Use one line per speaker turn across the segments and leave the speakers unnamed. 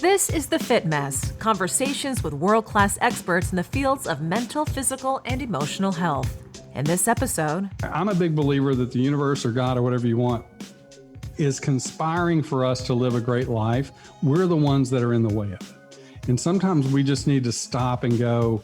This is The Fit Mess, conversations with world-class experts in the fields of mental, physical, and emotional health. In this episode,
I'm a big believer that the universe or God or whatever you want is conspiring for us to live a great life. We're the ones that are in the way of it. And sometimes we just need to stop and go,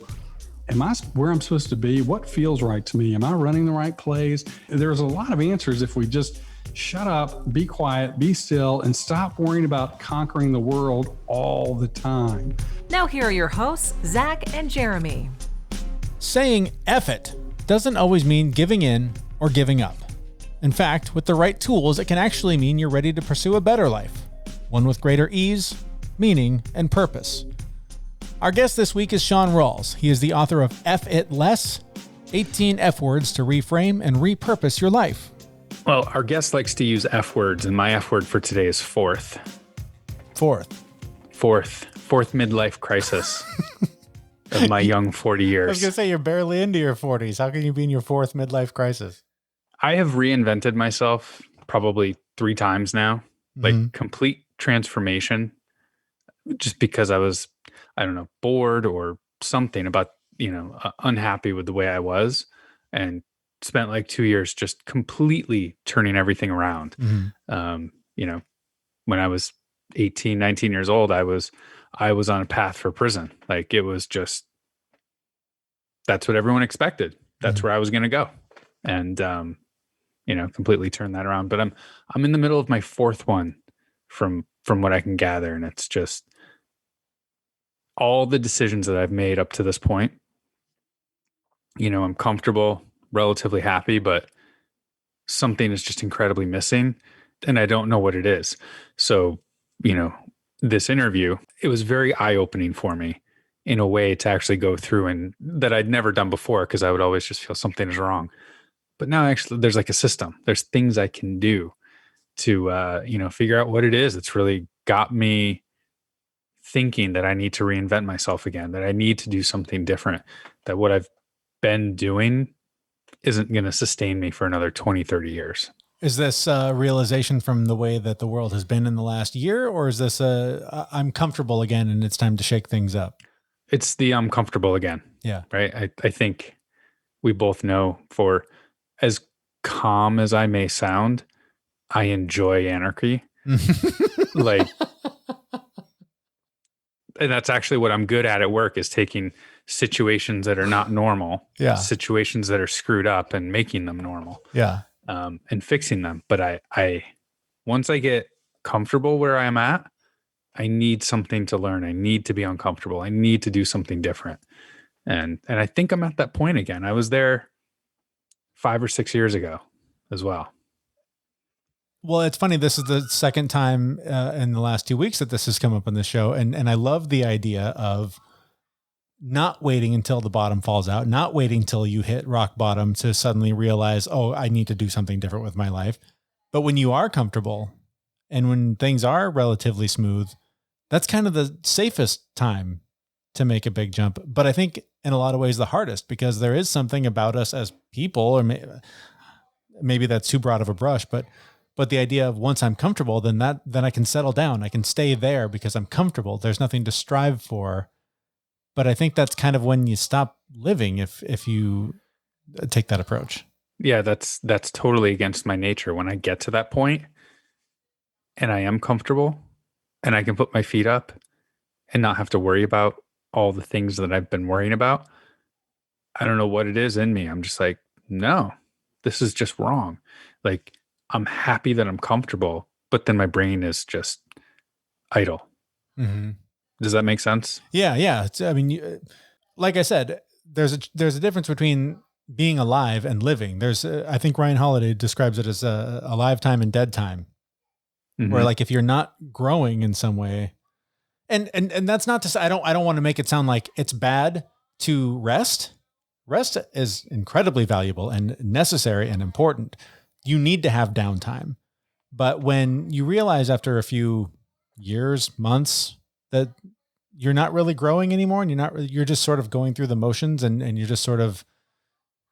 am I where I'm supposed to be? What feels right to me? Am I running the right place? There's a lot of answers if we just shut up, be quiet, be still, and stop worrying about conquering the world all the time.
Now here are your hosts, Zach and Jeremy.
Saying F it doesn't always mean giving in or giving up. In fact, with the right tools, it can actually mean you're ready to pursue a better life, one with greater ease, meaning, and purpose. Our guest this week is Shaun Rawls. He is the author of F It Less, 18 F Words to Reframe and Repurpose Your Life.
Well, our guest likes to use F words, and my F word for today is fourth.
Fourth
Midlife crisis of my young 40 years.
I was going to say, you're barely into your 40s. How can you be in your fourth midlife crisis?
I have reinvented myself probably 3 times now, like complete transformation, just because I was, bored or something about, unhappy with the way I was, and spent like 2 years just completely turning everything around. When I was 18, 19 years old, I was on a path for prison. Like, it was just, that's what everyone expected. That's where I was going to go. And, completely turn that around. But I'm in the middle of my fourth one from what I can gather. And it's just all the decisions that I've made up to this point. I'm comfortable, relatively happy, but something is just incredibly missing, and I don't know what it is. So, this interview, it was very eye-opening for me in a way to actually go through, and that I'd never done before, because I would always just feel something is wrong. But now actually there's like a system. There's things I can do to, figure out what it is. It's really got me thinking that I need to reinvent myself again, that I need to do something different, that what I've been doing isn't going to sustain me for another 20, 30 years.
Is this a realization from the way that the world has been in the last year, or is this I'm comfortable again and it's time to shake things up?
It's the I'm comfortable again.
Yeah.
Right. I think we both know, for as calm as I may sound, I enjoy anarchy. And that's actually what I'm good at work, is taking situations that are not normal, situations that are screwed up, and making them normal, and fixing them. But I once I get comfortable where I am at, I need something to learn. I need to be uncomfortable. I need to do something different. And I think I'm at that point again. I was there 5 or 6 years ago as well.
Well, it's funny. This is the second time in the last 2 weeks that this has come up on the show. And I love the idea of not waiting until the bottom falls out, not waiting till you hit rock bottom to suddenly realize, oh, I need to do something different with my life. But when you are comfortable and when things are relatively smooth, that's kind of the safest time to make a big jump. But I think in a lot of ways the hardest, because there is something about us as people, or maybe that's too broad of a brush, but the idea of once I'm comfortable, then I can settle down. I can stay there because I'm comfortable. There's nothing to strive for. But I think that's kind of when you stop living, if you take that approach.
Yeah, that's totally against my nature. When I get to that point and I am comfortable and I can put my feet up and not have to worry about all the things that I've been worrying about, I don't know what it is in me. I'm just like, no, this is just wrong. Like, I'm happy that I'm comfortable, but then my brain is just idle. Mm-hmm. Does that make sense?
Yeah. Like I said, there's a difference between being alive and living. There's, I think Ryan Holiday describes it as a alive time and dead time, where like if you're not growing in some way, and that's not to say I don't want to make it sound like it's bad to rest. Rest is incredibly valuable and necessary and important. You need to have downtime. But when you realize after a few years, months, that you're not really growing anymore, and you're just sort of going through the motions, and you're just sort of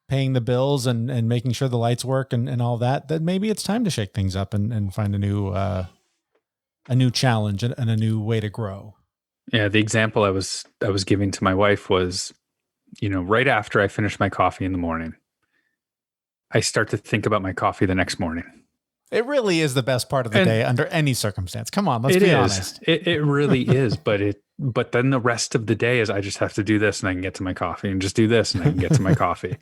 paying the bills and making sure the lights work and all that, then maybe it's time to shake things up and find a new challenge and a new way to grow.
Yeah, the example I was giving to my wife was, right after I finish my coffee in the morning, I start to think about my coffee the next morning.
It really is the best part of the day under any circumstance. Come on, let's be honest.
It really is, but then the rest of the day is I just have to do this and I can get to my coffee, and just do this and I can get to my coffee,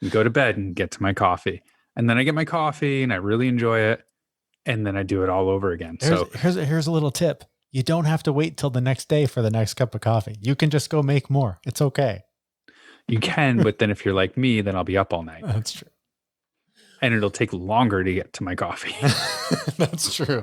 and go to bed and get to my coffee. And then I get my coffee and I really enjoy it. And then I do it all over again.
Here's a little tip. You don't have to wait till the next day for the next cup of coffee. You can just go make more. It's okay.
You can, but then if you're like me, then I'll be up all night.
That's true.
And it'll take longer to get to my coffee.
That's true.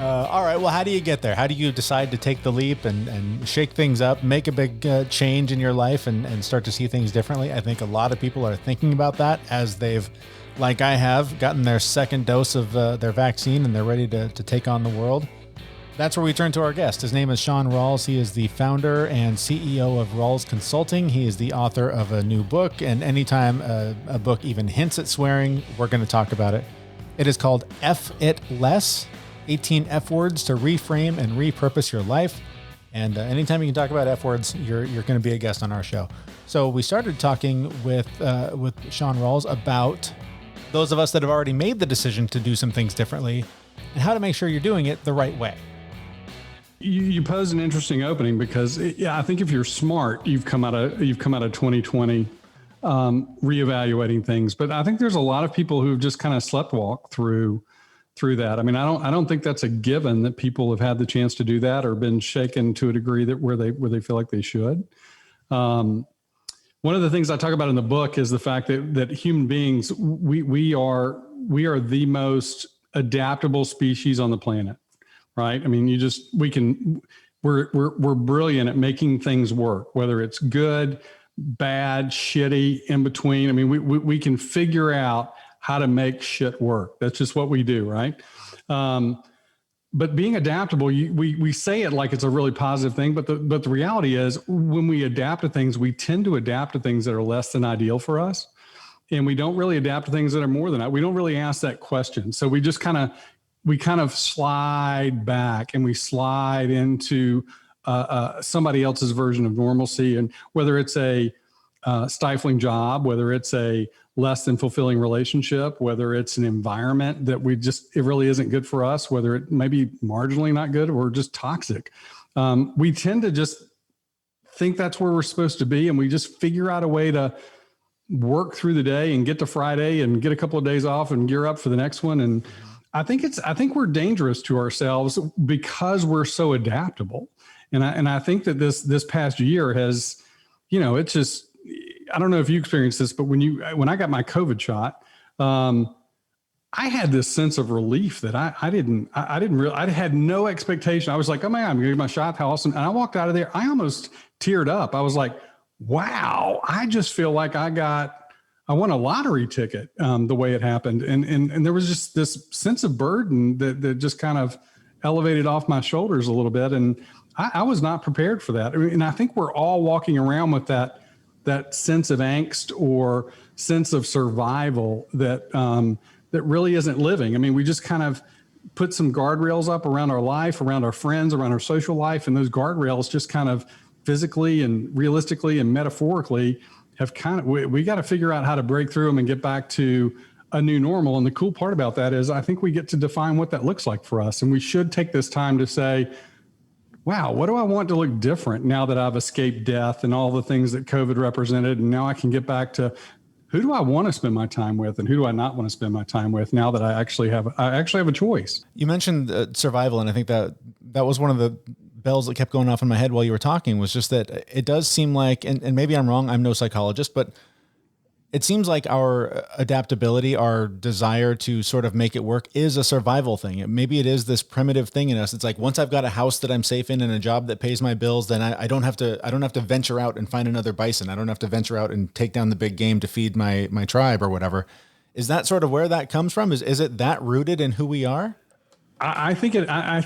All right. Well, how do you get there? How do you decide to take the leap and shake things up, make a big change in your life and start to see things differently? I think a lot of people are thinking about that as they've, like I have, gotten their second dose of their vaccine and they're ready to take on the world. That's where we turn to our guest. His name is Shaun Rawls. He is the founder and CEO of Rawls Consulting. He is the author of a new book, and anytime a book even hints at swearing, we're going to talk about it. It is called F It Less, 18 F words to reframe and repurpose your life. And anytime you can talk about F words, you're going to be a guest on our show. So we started talking with Shaun Rawls about those of us that have already made the decision to do some things differently and how to make sure you're doing it the right way.
You pose an interesting opening because I think if you're smart, you've come out of 2020 reevaluating things. But I think there's a lot of people who've just kind of sleptwalked through that. I mean, I don't think that's a given that people have had the chance to do that or been shaken to a degree that where they feel like they should. One of the things I talk about in the book is the fact that human beings, we are the most adaptable species on the planet. Right. I mean, we're brilliant at making things work, whether it's good, bad, shitty, in between. I mean, we can figure out how to make shit work. That's just what we do. Right. But being adaptable, we say it like it's a really positive thing, but the reality is when we adapt to things, we tend to adapt to things that are less than ideal for us. And we don't really adapt to things that are more than that. We don't really ask that question. So we just kind of slide back and we slide into somebody else's version of normalcy. And whether it's a stifling job, whether it's a less than fulfilling relationship, whether it's an environment that it really isn't good for us, whether it may be marginally not good or just toxic. We tend to just think that's where we're supposed to be. And we just figure out a way to work through the day and get to Friday and get a couple of days off and gear up for the next one. And I think we're dangerous to ourselves because we're so adaptable. And I think that this past year has, it's just, I don't know if you experienced this, but when I got my COVID shot, I had this sense of relief that I had no expectation. I was like, oh man, I'm gonna get my shot. How awesome. And I walked out of there. I almost teared up. I was like, wow, I just feel like I won a lottery ticket the way it happened. And there was just this sense of burden that just kind of elevated off my shoulders a little bit. And I was not prepared for that. And I think we're all walking around with that sense of angst or sense of survival that really isn't living. I mean, we just kind of put some guardrails up around our life, around our friends, around our social life. And those guardrails just kind of physically and realistically and metaphorically have we got to figure out how to break through them and get back to a new normal. And the cool part about that is I think we get to define what that looks like for us. And we should take this time to say, wow, what do I want to look different now that I've escaped death and all the things that COVID represented? And now I can get back to who do I want to spend my time with and who do I not want to spend my time with now that I actually have a choice.
You mentioned survival. And I think that was one of the bells that kept going off in my head while you were talking, was just that it does seem like, and maybe I'm wrong, I'm no psychologist, but it seems like our adaptability, our desire to sort of make it work is a survival thing. Maybe it is this primitive thing in us. It's like, once I've got a house that I'm safe in and a job that pays my bills, then I don't have to venture out and find another bison. I don't have to venture out and take down the big game to feed my tribe or whatever. Is that sort of where that comes from? Is it that rooted in who we are?
I think it, I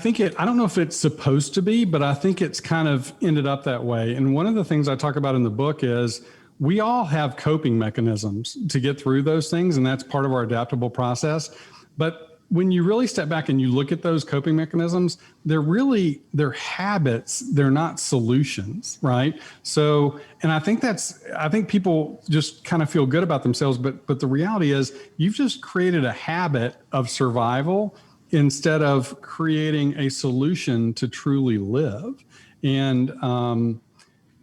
don't know if it's supposed to be, but I think it's kind of ended up that way. And one of the things I talk about in the book is we all have coping mechanisms to get through those things. And that's part of our adaptable process. But when you really step back and you look at those coping mechanisms, they're habits. They're not solutions, right? So, and I think people just kind of feel good about themselves, but the reality is you've just created a habit of survival instead of creating a solution to truly live. And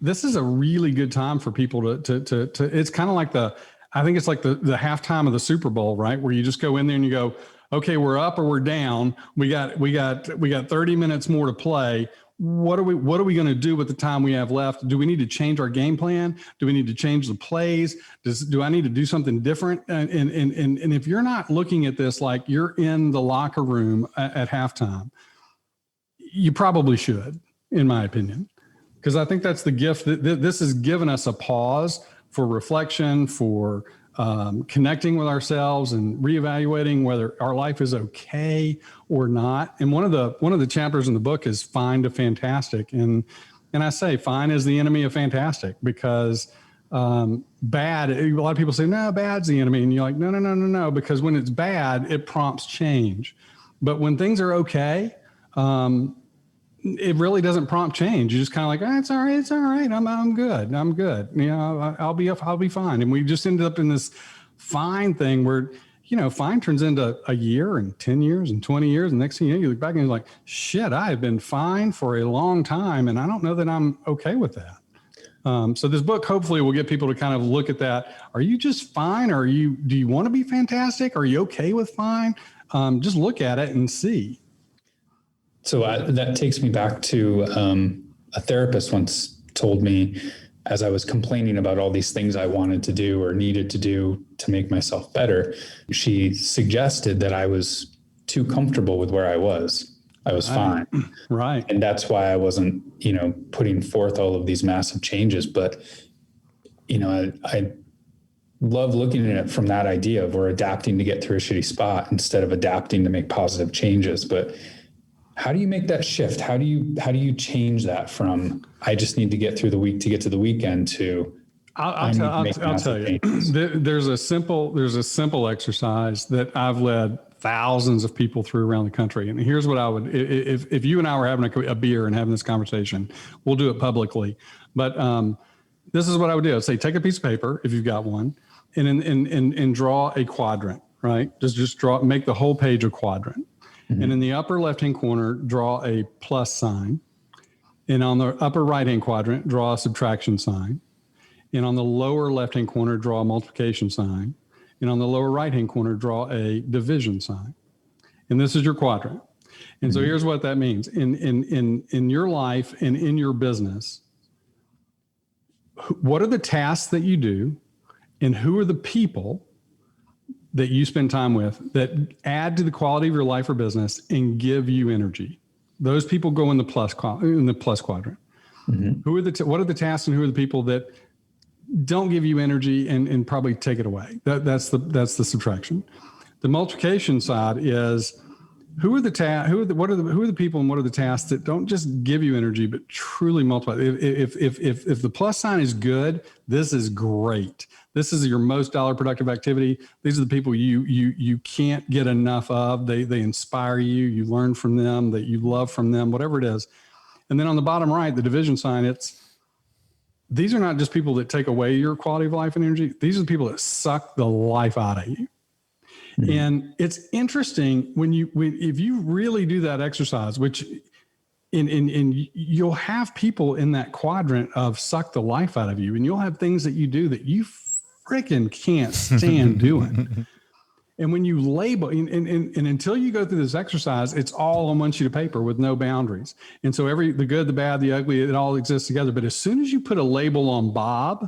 this is a really good time for people to it's kind of like I think it's like the halftime of the Super Bowl, right? Where you just go in there and you go, okay, we're up or we're down. We got 30 minutes more to play. What are we going to do with the time we have left? Do we need to change our game plan? Do we need to change the plays? Do I need to do something different? And if you're not looking at this like you're in the locker room at halftime, you probably should, in my opinion, because I think that's the gift that this has given us a pause for reflection, for connecting with ourselves and reevaluating whether our life is okay or not. And one of the chapters in the book is fine to fantastic. And I say fine is the enemy of fantastic, because bad, a lot of people say, no, bad's the enemy. And you're like, no, because when it's bad, it prompts change. But when things are okay, it really doesn't prompt change. You're just kind of like, it's all right. I'm good. You know, I'll be fine. And we just ended up in this fine thing where, you know, fine turns into a year and 10 years and 20 years. And next thing you know, you look back and you're like, shit, I have been fine for a long time. And I don't know that I'm okay with that. So this book hopefully will get people to kind of look at that. Are you just fine? Or do you want to be fantastic? Are you okay with fine? Just look at it and see.
So that takes me back to a therapist once told me, as I was complaining about all these things I wanted to do or needed to do to make myself better, she suggested that I was too comfortable with where I was. I was fine.
Right.
And that's why I wasn't, you know, putting forth all of these massive changes. But, you know, I love looking at it from that idea of we're adapting to get through a shitty spot instead of adapting to make positive changes. But how do you make that shift? How do you change that from I just need to get through the week to get to the weekend to
I'll tell you. There's a simple exercise that I've led thousands of people through around the country. And here's what I would, if you and I were having a beer and having this conversation, we'll do it publicly. But this is what I would do. I'd say, take a piece of paper if you've got one, and draw a quadrant, right? Just make the whole page a quadrant. Mm-hmm. And in the upper left-hand corner, draw a plus sign. And on the upper right-hand quadrant, draw a subtraction sign. And on the lower left-hand corner, draw a multiplication sign. And on the lower right-hand corner, draw a division sign. And this is your quadrant. And mm-hmm. So here's what that means. In your life and in your business, what are the tasks that you do, and who are the people that you spend time with that add to the quality of your life or business and give you energy? Those people go in the plus quadrant. Mm-hmm. What are the tasks and who are the people that don't give you energy and probably take it away? That's the subtraction. The multiplication side is who are the people and what are the tasks that don't just give you energy but truly multiply. If the plus sign is good, this is great. This is your most dollar productive activity. These are the people you can't get enough of. They inspire you. You learn from them, that you love from them, whatever it is. And then on the bottom right, the division sign, these are not just people that take away your quality of life and energy. These are the people that suck the life out of you. Mm-hmm. And it's interesting if you really do that exercise, which you'll have people in that quadrant of suck the life out of you, and you'll have things that you do that you freaking can't stand doing. And when you label, and until you go through this exercise, it's all on one sheet of paper with no boundaries. And so the good, the bad, the ugly, it all exists together. But as soon as you put a label on Bob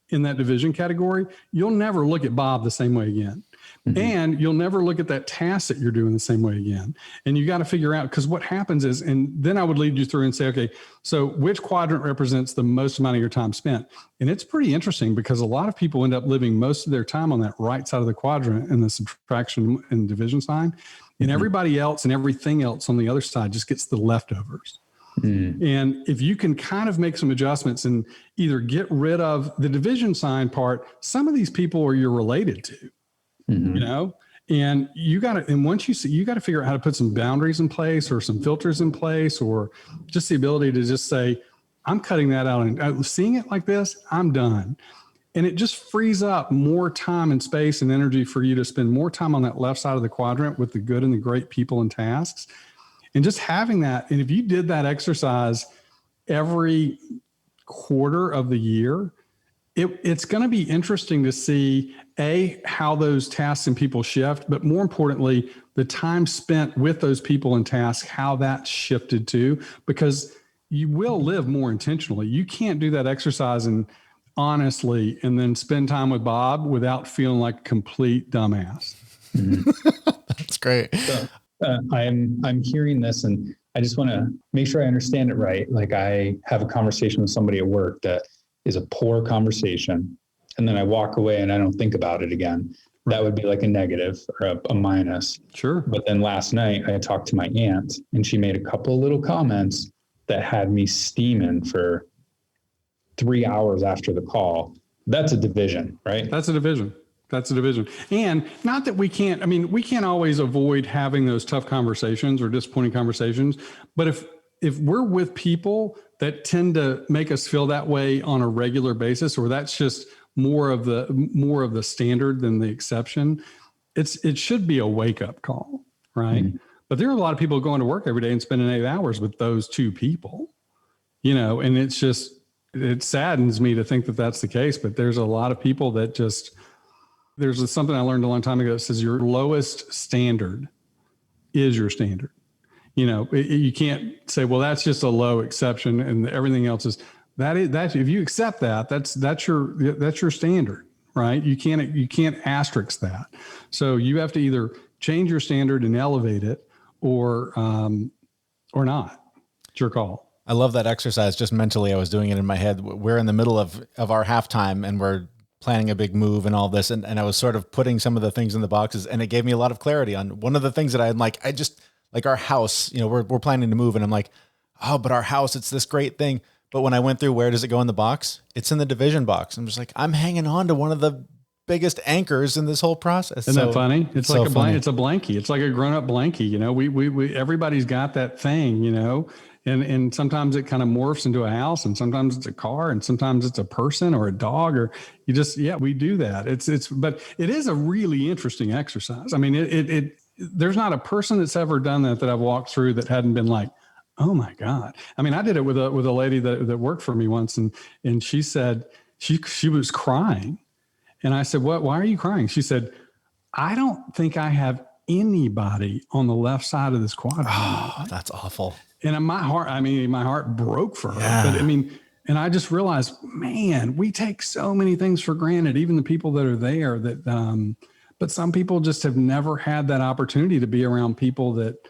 in that division category, you'll never look at Bob the same way again. Mm-hmm. And you'll never look at that task that you're doing the same way again. And you got to figure out, because what happens is, and then I would lead you through and say, okay, so which quadrant represents the most amount of your time spent? And it's pretty interesting because a lot of people end up living most of their time on that right side of the quadrant in the subtraction and division sign. And mm-hmm. everybody else and everything else on the other side just gets the leftovers. Mm. And if you can kind of make some adjustments and either get rid of the division sign part, some of these people you're related to. Mm-hmm. You know, And once you got to figure out how to put some boundaries in place or some filters in place, or just the ability to just say, I'm cutting that out, and seeing it like this, I'm done. And it just frees up more time and space and energy for you to spend more time on that left side of the quadrant with the good and the great people and tasks. And just having that, and if you did that exercise every quarter of the year, it's going to be interesting to see how those tasks and people shift, but more importantly, the time spent with those people and tasks, how that shifted too, because you will live more intentionally. You can't do that exercise and honestly, and then spend time with Bob without feeling like a complete dumbass.
Mm-hmm.
That's great.
So, I'm hearing this, and I just want to make sure I understand it right. Like, I have a conversation with somebody at work that is a poor conversation, and then I walk away and I don't think about it again. That would be like a negative or a minus.
Sure.
But then last night I talked to my aunt, and she made a couple of little comments that had me steaming for 3 hours after the call. That's a division, right?
That's a division. And not that we can't always avoid having those tough conversations or disappointing conversations, but if we're with people that tend to make us feel that way on a regular basis, or that's just more of the standard than the exception, it should be a wake-up call, right? Mm-hmm. But there are a lot of people going to work every day and spending 8 hours with those two people, and it saddens me to think that that's the case, but there's a lot of people that there's something I learned a long time ago that says your lowest standard is your standard. You can't say, well, that's just a low exception and everything else is that if you accept that, that's your standard, right? You can't asterisk that. So you have to either change your standard and elevate it or not. It's your call.
I love that exercise. Just mentally, I was doing it in my head. We're in the middle of our halftime and we're planning a big move and all this. And I was sort of putting some of the things in the boxes, and it gave me a lot of clarity on one of the things that I'm like, like our house, we're planning to move, and I'm like, oh, but our house, it's this great thing. But when I went through, where does it go in the box? It's in the division box. I'm just like, I'm hanging on to one of the biggest anchors in this whole process.
Isn't that funny? It's so like it's a blankie. It's like a grown-up blankie. We everybody's got that thing, and sometimes it kind of morphs into a house, and sometimes it's a car, and sometimes it's a person or a dog, or we do that. But it is a really interesting exercise. I mean, there's not a person that's ever done that I've walked through that hadn't been like, oh my God. I mean, I did it with a lady that worked for me once, and she said she was crying. And I said, "What? Why are you crying?" She said, "I don't think I have anybody on the left side of this quadrant."
Oh, that's awful.
And my heart broke for her.
Yeah.
But and I just realized, man, we take so many things for granted, even the people that are there but some people just have never had that opportunity to be around people that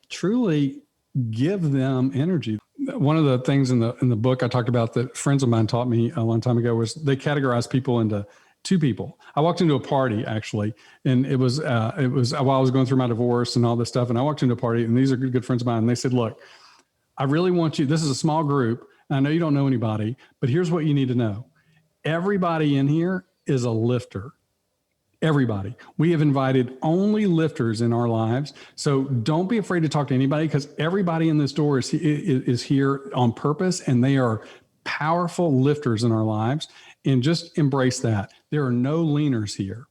truly give them energy. One of the things in the book I talked about that friends of mine taught me a long time ago was they categorize people into two people. I walked into a party actually, and it was while I was going through my divorce and all this stuff. And I walked into a party, and these are good friends of mine. And they said, "Look, I really want you, this is a small group. And I know you don't know anybody, but here's what you need to know. Everybody in here is a lifter. Everybody. We have invited only lifters in our lives. So don't be afraid to talk to anybody, because everybody in this door is here on purpose, and they are powerful lifters in our lives. And just embrace that. There are no leaners here."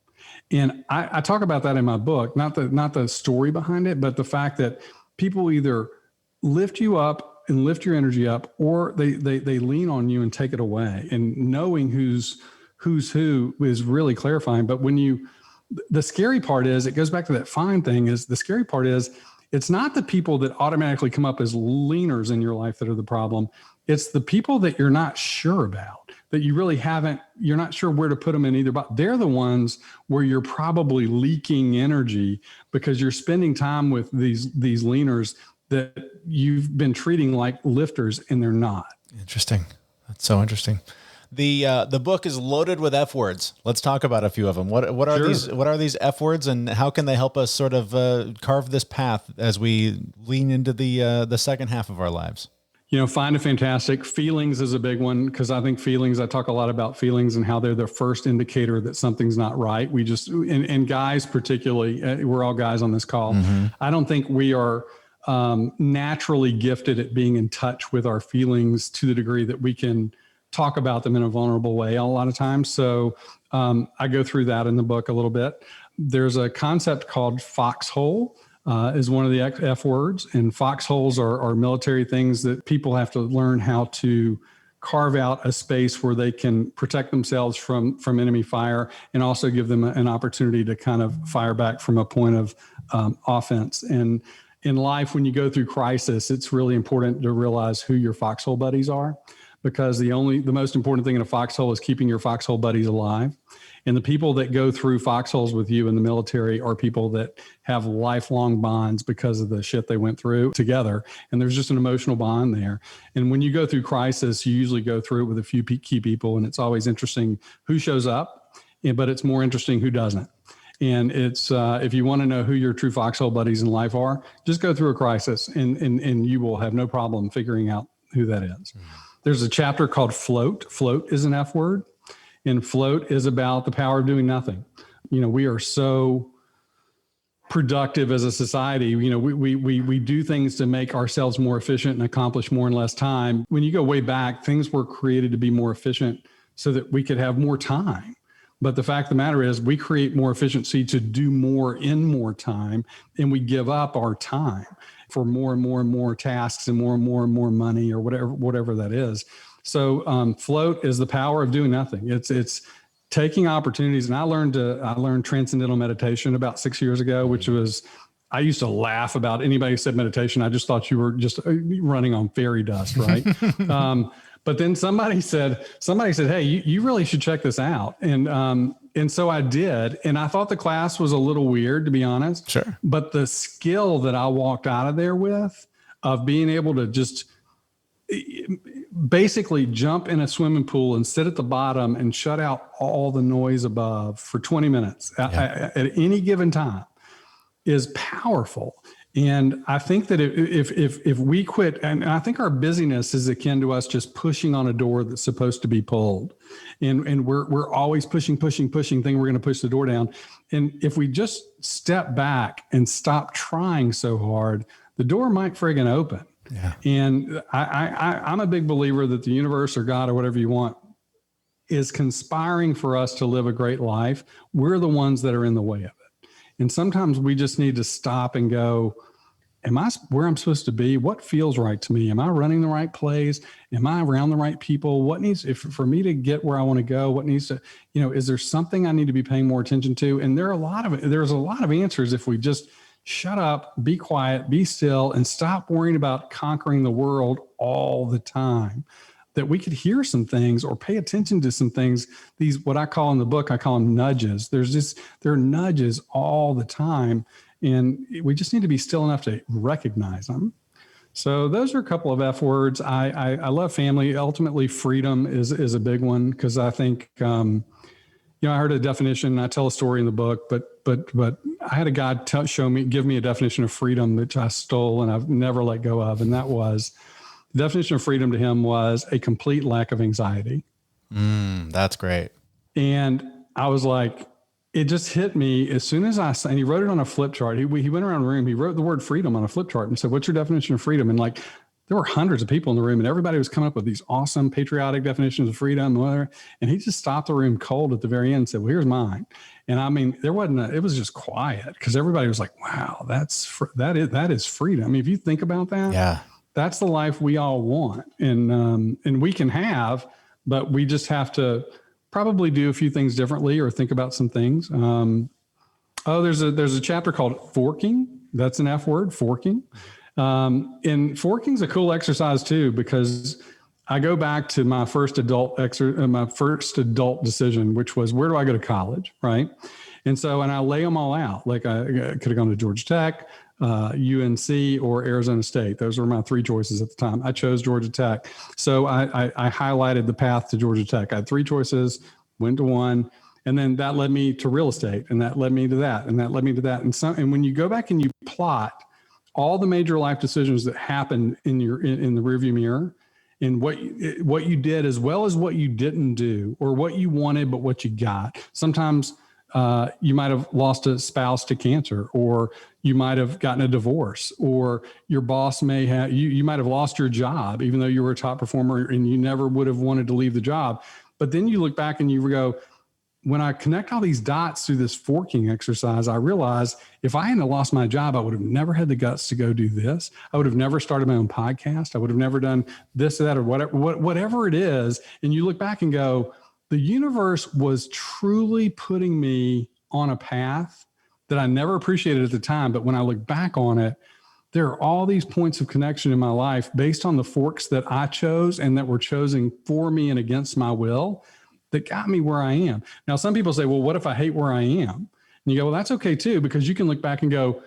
And I talk about that in my book, not the story behind it, but the fact that people either lift you up and lift your energy up, or they lean on you and take it away. And knowing who's who is really clarifying. But the scary part is, it goes back to that fine thing, is the scary part is it's not the people that automatically come up as leaners in your life that are the problem. It's the people that you're not sure about, that you really you're not sure where to put them in either, but they're the ones where you're probably leaking energy because you're spending time with these leaners that you've been treating like lifters, and they're not.
Interesting. That's so interesting. The book is loaded with F words. Let's talk about a few of them. What are
Sure.
these? What are these F words, and how can they help us sort of carve this path as we lean into the second half of our lives?
Find a fantastic. Feelings is a big one, because I think I talk a lot about feelings and how they're the first indicator that something's not right. We just, and guys particularly, we're all guys on this call. I don't think we are naturally gifted at being in touch with our feelings to the degree that we can talk about them in a vulnerable way a lot of times. So I go through that in the book a little bit. There's a concept called Foxhole. Is one of the F words. And foxholes are military things that people have to learn how to carve out a space where they can protect themselves from enemy fire, and also give them an opportunity to kind of fire back from a point of offense. And in life, when you go through crisis, it's really important to realize who your foxhole buddies are, because the most important thing in a foxhole is keeping your foxhole buddies alive. And the people that go through foxholes with you in the military are people that have lifelong bonds because of the shit they went through together. And there's just an emotional bond there. And when you go through crisis, you usually go through it with a few key people. And it's always interesting who shows up, but it's more interesting who doesn't. And it's if you want to know who your true foxhole buddies in life are, just go through a crisis and you will have no problem figuring out who that is. There's a chapter called Float. Float is an F word. And float is about the power of doing nothing. We are so productive as a society. We do things to make ourselves more efficient and accomplish more in less time. When you go way back, things were created to be more efficient so that we could have more time. But the fact of the matter is, we create more efficiency to do more in more time, and we give up our time for more and more and more tasks and more money, or whatever that is. So float is the power of doing nothing. It's taking opportunities. And I learned Transcendental Meditation about 6 years ago, which was, I used to laugh about anybody who said meditation. I just thought you were just running on fairy dust, right? But then somebody said, hey, you really should check this out. And so I did. And I thought the class was a little weird, to be honest.
Sure.
But the skill that I walked out of there with, of being able to just basically jump in a swimming pool and sit at the bottom and shut out all the noise above for 20 minutes at any given time, is powerful. And I think that if we quit, and I think our busyness is akin to us just pushing on a door that's supposed to be pulled, and we're always pushing, thinking we're going to push the door down. And if we just step back and stop trying so hard, the door might friggin' open.
Yeah. And
I'm a big believer that the universe, or God, or whatever you want, is conspiring for us to live a great life. We're the ones that are in the way of it. And sometimes we just need to stop and go, am I where I'm supposed to be? What feels right to me? Am I running the right place? Am I around the right people? What needs, for me to get where I want to go, what needs to, is there something I need to be paying more attention to? And there's a lot of answers if we just shut up, be quiet, be still, and stop worrying about conquering the world all the time. That we could hear some things or pay attention to some things. These, what I call in the book, I call them nudges. There are nudges all the time, and we just need to be still enough to recognize them. So those are a couple of F words. I love family. Ultimately, freedom is a big one, because I think, I heard a definition. I tell a story in the book, but I had a guy give me a definition of freedom, which I stole and I've never let go of. And that was, the definition of freedom to him was a complete lack of anxiety.
That's great.
And I was like, it just hit me as soon as and he wrote it on a flip chart. He went around the room, he wrote the word freedom on a flip chart and said, what's your definition of freedom? And like, there were hundreds of people in the room, and everybody was coming up with these awesome patriotic definitions of freedom and whatever. And he just stopped the room cold at the very end and said, well, here's mine. And I mean, it was just quiet, because everybody was like, wow, that is freedom. I mean, if you think about that, that's the life we all want. And we can have, but we just have to probably do a few things differently, or think about some things. There's a chapter called Forking. That's an F word, forking. And forking's a cool exercise too, because I go back to my first adult decision, which was, where do I go to college? Right. And I lay them all out. Like I could have gone to Georgia Tech, UNC, or Arizona State. Those were my three choices at the time. I chose Georgia Tech. So I highlighted the path to Georgia Tech. I had three choices, went to one, and then that led me to real estate, and that led me to that, and that led me to that. And when you go back and you plot all the major life decisions that happen in the rearview mirror, and what you did as well as what you didn't do, or what you wanted but what you got. Sometimes you might have lost a spouse to cancer, or you might have gotten a divorce, or your boss may have, you might have lost your job, even though you were a top performer and you never would have wanted to leave the job. But then you look back and you go, when I connect all these dots through this forking exercise, I realize if I hadn't lost my job, I would have never had the guts to go do this. I would have never started my own podcast. I would have never done this or that or whatever it is. And you look back and go, the universe was truly putting me on a path that I never appreciated at the time. But when I look back on it, there are all these points of connection in my life based on the forks that I chose and that were chosen for me and against my will that got me where I am. Now, some people say, well, what if I hate where I am? And you go, well, that's okay too, because you can look back and go,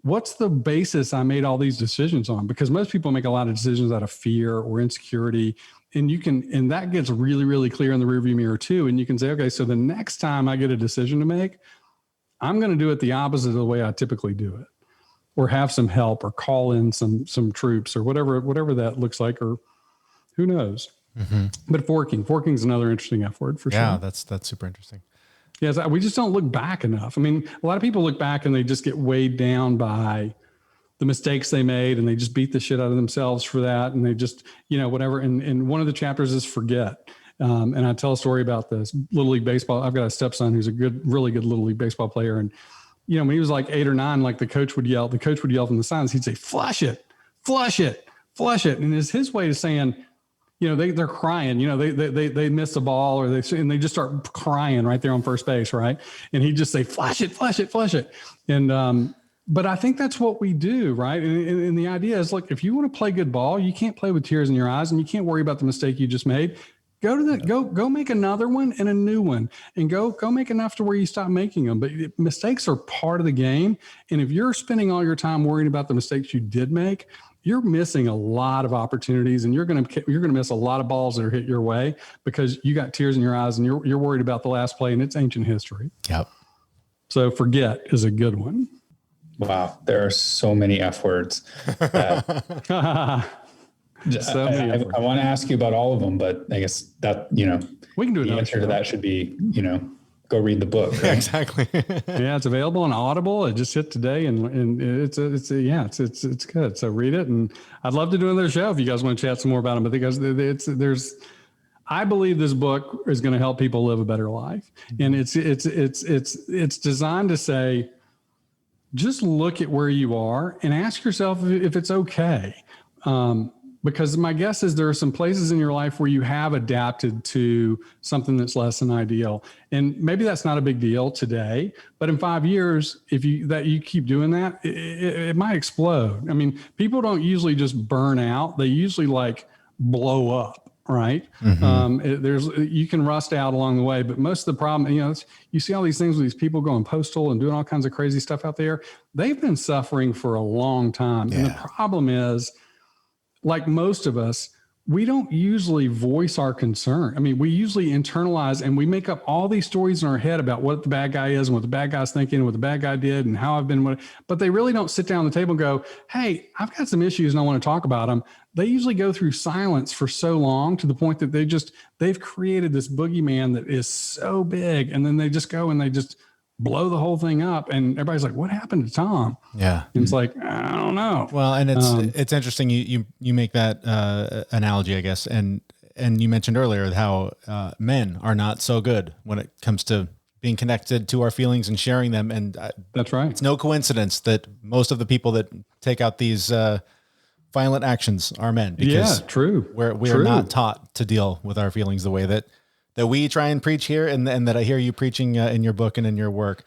what's the basis I made all these decisions on? Because most people make a lot of decisions out of fear or insecurity. And that gets really, really clear in the rearview mirror too. And you can say, okay, so the next time I get a decision to make, I'm going to do it the opposite of the way I typically do it, or have some help, or call in some troops, or whatever that looks like, or who knows. Mm-hmm. But forking is another interesting F word for sure.
Yeah, that's super interesting.
Yes, we just don't look back enough. I mean, a lot of people look back and they just get weighed down by the mistakes they made, and they just beat the shit out of themselves for that. And they just, whatever. And one of the chapters is forget. And I tell a story about this Little League baseball. I've got a stepson who's a really good Little League baseball player. And, when he was like 8 or 9, like the coach would yell from the sidelines. He'd say, flush it. And it's his way of saying, they're crying, they miss a ball, or they just start crying right there on first base. Right. And he'd just say, flush it. And, but I think that's what we do. Right. And the idea is, look, if you want to play good ball, you can't play with tears in your eyes, and you can't worry about the mistake you just made. Go make another one and a new one, and go make enough to where you stop making them. But mistakes are part of the game. And if you're spending all your time worrying about the mistakes you did make, you're missing a lot of opportunities, and you're going to miss a lot of balls that are hit your way because you got tears in your eyes and you're worried about the last play, and it's ancient history.
Yep.
So forget is a good one.
Wow. There are so many F words. I want to ask you about all of them, but I guess that,
we can do
the answer to that should be, go read the book. Right?
Exactly.
Yeah, it's available on Audible. It just hit today, and it's good. So read it, and I'd love to do another show if you guys want to chat some more about them. But because I believe this book is going to help people live a better life, and it's designed to say, just look at where you are and ask yourself if it's okay. Because my guess is there are some places in your life where you have adapted to something that's less than ideal. And maybe that's not a big deal today, but in 5 years, if you keep doing that, it might explode. I mean, people don't usually just burn out. They usually blow up, right? Mm-hmm. You can rust out along the way, but most of the problem, you see all these things with these people going postal and doing all kinds of crazy stuff out there. They've been suffering for a long time. Yeah. And the problem is, like most of us, we don't usually voice our concern. I mean, we usually internalize, and we make up all these stories in our head about what the bad guy is and what the bad guy's thinking and what the bad guy did and how I've been, but they really don't sit down at the table and go, hey, I've got some issues and I want to talk about them. They usually go through silence for so long to the point that they've created this boogeyman that is so big. And then they just go and they just blow the whole thing up, and everybody's like, what happened to Tom?
Yeah.
And it's like, I don't know.
Well, and it's interesting. You make that analogy, I guess. And you mentioned earlier how men are not so good when it comes to being connected to our feelings and sharing them. And
that's right.
It's no coincidence that most of the people that take out these violent actions are men, because
true.
We are not taught to deal with our feelings the way that we try and preach here, and that I hear you preaching in your book and in your work.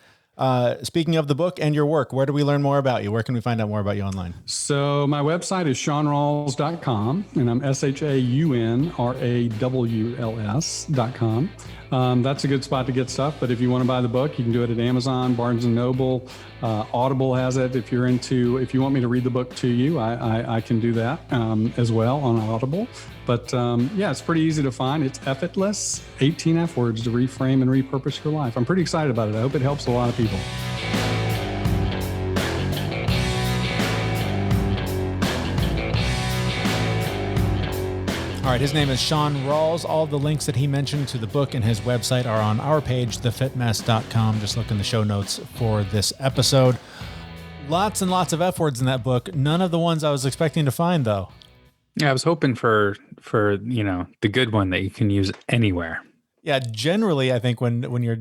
Speaking of the book and your work, where do we learn more about you? Where can we find out more about you online?
So my website is shaunrawls.com, and I'm ShaunRawls.com. That's a good spot to get stuff. But if you want to buy the book, you can do it at Amazon, Barnes & Noble. Audible has it. If you want me to read the book to you, I can do that as well on Audible. But it's pretty easy to find. It's effortless, 18 F words to reframe and repurpose your life. I'm pretty excited about it. I hope it helps a lot of people.
All right, his name is Shaun Rawls. All the links that he mentioned to the book and his website are on our page, thefitmess.com. Just look in the show notes for this episode. Lots and lots of F words in that book. None of the ones I was expecting to find, though.
Yeah, I was hoping for the good one that you can use anywhere.
Yeah, generally, I think when you're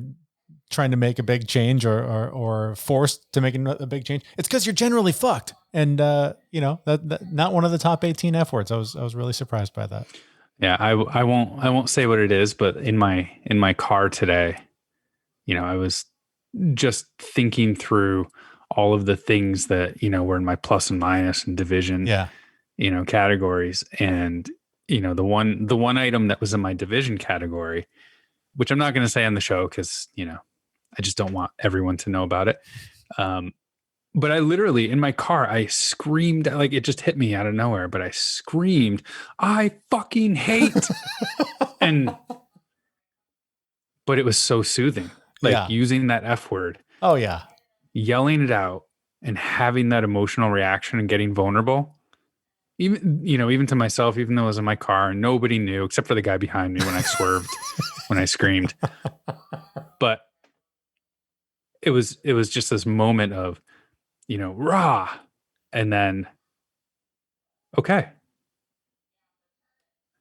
trying to make a big change or forced to make a big change, it's because you're generally fucked. And that not one of the top 18 F words. I was really surprised by that.
Yeah, I won't say what it is, but in my car today, I was just thinking through all of the things that were in my plus and minus and division categories, and the one item that was in my division category, which I'm not going to say on the show because I just don't want everyone to know about it. But I literally, in my car, I screamed, like it just hit me out of nowhere, but I screamed, I fucking hate. But it was so soothing, using that F word.
Oh yeah.
Yelling it out and having that emotional reaction and getting vulnerable. Even to myself, even though I was in my car and nobody knew except for the guy behind me when I swerved, when I screamed. But it was just this moment of, rah, and then, okay,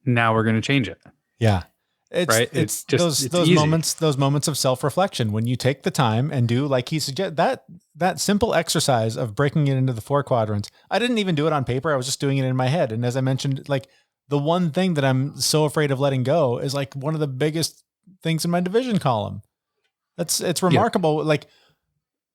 now we're going to change it.
Yeah.
It's
those moments of self-reflection when you take the time and do, like he suggests, that simple exercise of breaking it into the 4 quadrants. I didn't even do it on paper. I was just doing it in my head. And as I mentioned, like the one thing that I'm so afraid of letting go is like one of the biggest things in my division column. It's remarkable. Yeah. Like,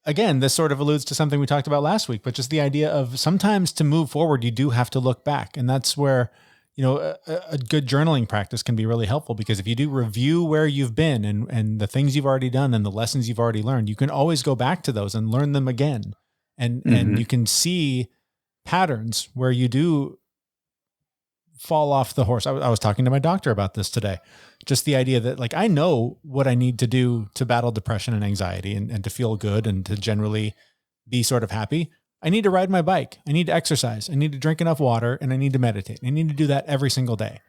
again, this sort of alludes to something we talked about last week, but just the idea of sometimes to move forward, you do have to look back. And that's where, a good journaling practice can be really helpful, because if you do review where you've been and the things you've already done and the lessons you've already learned, you can always go back to those and learn them again. And you can see patterns where you do fall off the horse. I was talking to my doctor about this today. Just the idea that, like, I know what I need to do to battle depression and anxiety and to feel good and to generally be sort of happy. I need to ride my bike. I need to exercise. I need to drink enough water, and I need to meditate. I need to do that every single day.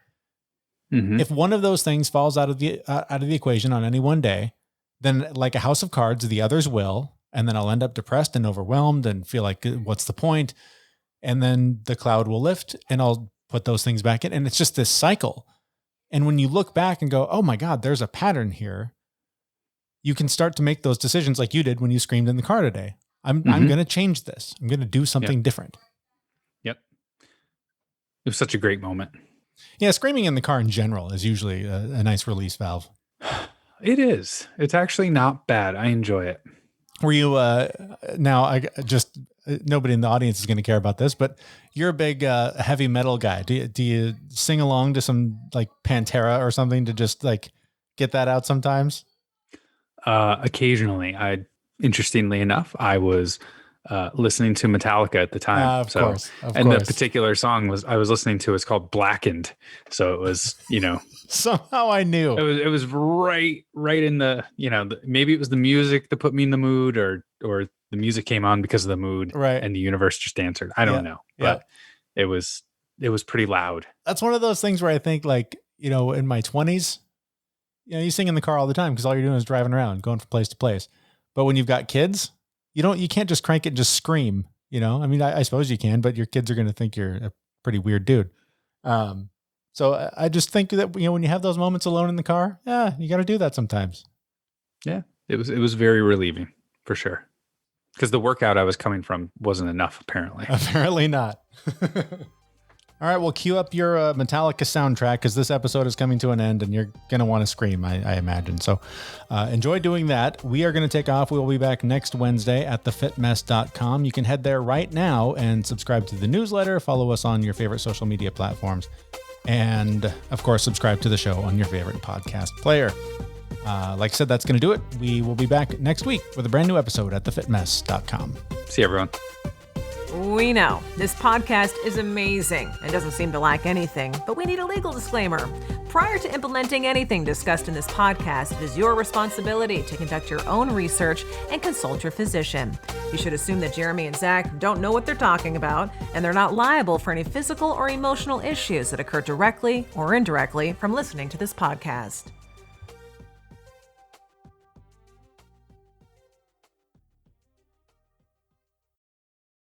Mm-hmm. If one of those things falls out of the equation on any one day, then like a house of cards, the others will, and then I'll end up depressed and overwhelmed and feel like, what's the point? And then the cloud will lift and I'll put those things back in. And it's just this cycle. And when you look back and go, oh my God, there's a pattern here, you can start to make those decisions like you did when you screamed in the car today. I'm going to change this. I'm going to do something different. Yep.
It was such a great moment.
Yeah. Screaming in the car in general is usually a nice release valve.
It is. It's actually not bad. I enjoy it.
Were you, nobody in the audience is going to care about this, but you're a big heavy metal guy. Do you sing along to some like Pantera or something to just like get that out sometimes?
Occasionally. Interestingly enough, I was listening to Metallica at the time.
Of course.
The particular song I was listening to is called Blackened. So it was,
somehow I knew
it was right in the, maybe it was the music that put me in the mood, or the music came on because of the mood,
right? And
the universe just answered. I don't know, but it was pretty loud.
That's one of those things where I think, like, in my 20s, you sing in the car all the time because all you're doing is driving around, going from place to place. But when you've got kids, you can't just crank it and just scream, I mean, I suppose you can, but your kids are going to think you're a pretty weird dude. So I just think that, when you have those moments alone in the car, you got to do that sometimes.
Yeah, it was very relieving for sure. Because the workout I was coming from wasn't enough, apparently.
Apparently not. All right, well, cue up your Metallica soundtrack, because this episode is coming to an end and you're going to want to scream, I imagine. So enjoy doing that. We are going to take off. We will be back next Wednesday at thefitmess.com. You can head there right now and subscribe to the newsletter, follow us on your favorite social media platforms, and, of course, subscribe to the show on your favorite podcast player. Like I said, that's going to do it. We will be back next week with a brand new episode at thefitmess.com.
See you, everyone.
We know this podcast is amazing and doesn't seem to lack anything, but we need a legal disclaimer. Prior to implementing anything discussed in this podcast, it is your responsibility to conduct your own research and consult your physician. You should assume that Jeremy and Zach don't know what they're talking about, and they're not liable for any physical or emotional issues that occur directly or indirectly from listening to this podcast.